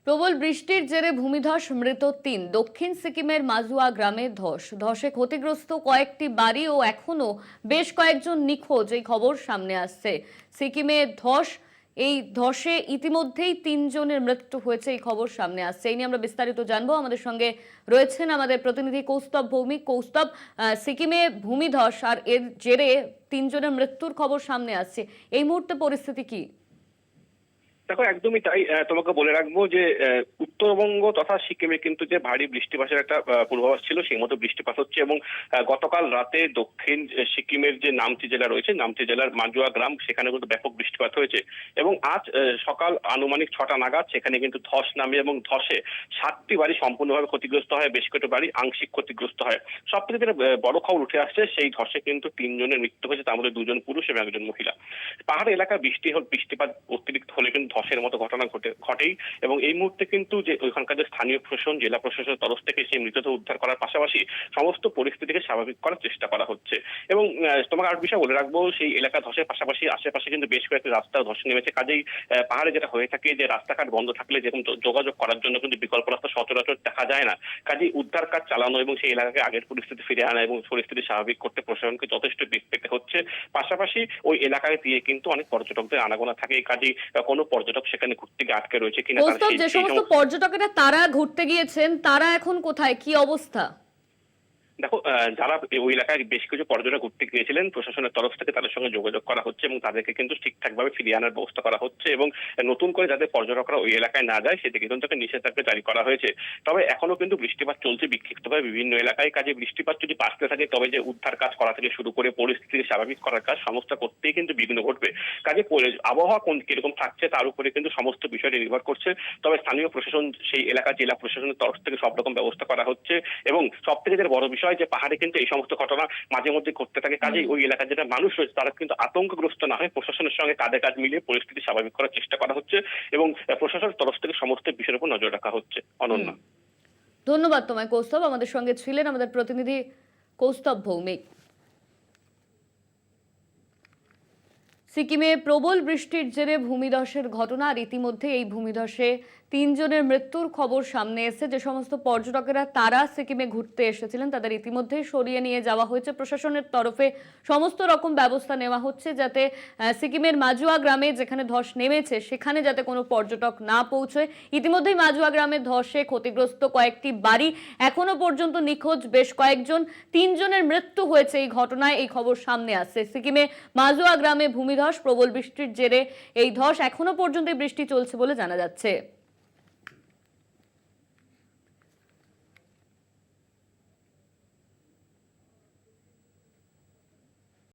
প্রবল বৃষ্টির জেরে ভূমিধস মৃত ৩। দক্ষিণ সিকিমের মাজুয়া গ্রামে ধসে ক্ষতিগ্রস্ত কয়েকটি বাড়ি ও এখনো বেশ কয়েকজন নিখোঁজ এই খবর সামনে আসছে। সিকিমে এই ধসে ইতিমধ্যেই ৩ জনের মৃত্যু হয়েছে এই খবর সামনে আসছে। এই নিয়ে আমরা বিস্তারিত জানবো। আমাদের সঙ্গে রয়েছেন আমাদের প্রতিনিধি কৌস্তব ভৌমিক। কৌস্তব, সিকিমে ভূমিধস আর এর জেরে ৩ জনের মৃত্যুর খবর সামনে আসছে, এই মুহূর্তে পরিস্থিতি কি? দেখো, একদমই তাই। তোমাকে বলে রাখবো যে উত্তরবঙ্গ তথা সিকিমে কিন্তু যে ভারী বৃষ্টিপাতের একটা পূর্বাভাস ছিল, সেই মতো বৃষ্টিপাত হচ্ছে। এবং গতকাল রাতে দক্ষিণ সিকিমের যে নামচি জেলা রয়েছে, নামচি জেলার মাজুয়া গ্রাম, সেখানে কিন্তু ব্যাপক বৃষ্টিপাত হয়েছে। এবং আজ সকাল আনুমানিক ৬টা নাগাদ সেখানে কিন্তু ধস নামে এবং ধসে ৭টি বাড়ি সম্পূর্ণভাবে ক্ষতিগ্রস্ত হয়, বেশ কয়েকটি বাড়ি আংশিক ক্ষতিগ্রস্ত হয়। সব থেকে যেটা বড় খবর উঠে আসছে, সেই ধসে কিন্তু ৩ জনের মৃত্যু হয়েছে, তার মধ্যে ২ জন পুরুষ এবং ১ জন মহিলা। পাহাড়ি এলাকায় বৃষ্টিপাত অতিরিক্ত হলে কিন্তু ধসের মতো ঘটনা ঘটেই। এবং এই মুহূর্তে কিন্তু যে ওইখানকার যে স্থানীয় প্রশাসন, জেলা প্রশাসনের তরফ থেকে সেই মৃতদেহ উদ্ধার করার পাশাপাশি সমস্ত পরিস্থিতিকে স্বাভাবিক করার চেষ্টা করা হচ্ছে। এবং তোমাকে আর বিষয় বলে রাখবো, সেই এলাকা ধসের পাশাপাশি আশেপাশে কিন্তু বেশ কয়েকটি রাস্তা ধসে নেমেছে। কাজেই পাহাড়ে যেটা হয়ে থাকে যে রাস্তাঘাট বন্ধ থাকলে যেরকম যোগাযোগ করার জন্য কিন্তু বিকল্প রাস্তা সচরাচর দেখা যায় না। কাজেই উদ্ধার কাজ চালানো এবং সেই এলাকাকে আগের পরিস্থিতি ফিরে আনা এবং পরিস্থিতি স্বাভাবিক করতে প্রশাসনকে যথেষ্ট বেগ পেতে হচ্ছে। পাশাপাশি ওই এলাকায় দিয়ে কিন্তু অনেক পর্যটকদের আনাগোনা থাকে। এই কাজেই কোনো পর্যটক সেখানে ঘুরতে গিয়ে আটকে রয়েছে কিনা, যে সমস্ত পর্যটকেরা তারা ঘুরতে গিয়েছেন, তারা এখন কোথায়, কি অবস্থা? দেখো, যারা ওই এলাকায় বেশ কিছু পর্যটক ঘুরতে গিয়েছিলেন, প্রশাসনের তরফ থেকে তাদের সঙ্গে যোগাযোগ করা হচ্ছে এবং তাদেরকে কিন্তু ঠিকঠাকভাবে ফিরিয়ে আনার ব্যবস্থা করা হচ্ছে। এবং নতুন করে যাদের পর্যটকরা ওই এলাকায় না যায় সেদিকে কিন্তু একটা নিষেধাজ্ঞা জারি করা হয়েছে। তবে এখনো কিন্তু বৃষ্টিপাত চলছে বিক্ষিপ্তভাবে বিভিন্ন এলাকায়। কাজে বৃষ্টিপাত যদি বাড়তে থাকে, তবে যে উদ্ধার কাজ করা থেকে শুরু করে পরিস্থিতি স্বাভাবিক করার কাজ সমস্ত করতেই কিন্তু বিঘ্ন ঘটবে। কাজে আবহাওয়া কিরকম থাকছে তার উপরে কিন্তু সমস্ত বিষয়টি নির্ভর করছে। তবে স্থানীয় প্রশাসন, সেই এলাকার জেলা প্রশাসনের তরফ থেকে সব রকম ব্যবস্থা করা হচ্ছে। এবং সব থেকে যেটা বড় বিষয়, যে পাহাড়ে কিন্তু এই সমস্ত ঘটনা মাঝে মধ্যে ঘটতে থাকে। কাজেই ওই এলাকার যেটা মানুষ রয়েছে তারা কিন্তু আতঙ্কগ্রস্ত না হয়ে প্রশাসনের সঙ্গে কাঁধে কাঁধ মিলিয়ে পরিস্থিতি স্বাভাবিক করার চেষ্টা করা হচ্ছে এবং প্রশাসনের তরফ থেকে সমস্ত বিষয়ের উপর নজর রাখা হচ্ছে। অনন্যা, ধন্যবাদ তোমায় কৌস্তব। আমাদের সঙ্গে ছিলেন আমাদের প্রতিনিধি কৌস্তব ভৌমিক। সিকিমে প্রবল বৃষ্টির জেরে ভূমিধসের ঘটনা, আর ইতিমধ্যে এই ভূমিধসে ৩ জনের মৃত্যুর খবর সামনে এসেছে। যে সমস্ত পর্যটকেরা তারা সিকিমে ঘুরতে এসেছিলেন তাদের ইতিমধ্যেই সরিয়ে নিয়ে যাওয়া হয়েছে। প্রশাসনের তরফে সমস্ত রকম ব্যবস্থা নেওয়া হচ্ছে যাতে সিকিমের মাজুয়া গ্রামে যেখানে ধস নেমেছে সেখানে যাতে কোনো পর্যটক না পৌঁছয়। ইতিমধ্যেই মাজুয়া গ্রামে ধসে ক্ষতিগ্রস্ত কয়েকটি বাড়ি, এখনো পর্যন্ত নিখোঁজ বেশ কয়েকজন। ৩ জনের মৃত্যু হয়েছে এই ঘটনায়, এই খবর সামনে আসছে। সিকিমে মাজুয়া গ্রামে ভূমিধস, প্রবল বৃষ্টির জেরে এই ধস, এখনো পর্যন্ত বৃষ্টি চলছে বলে জানা যাচ্ছে।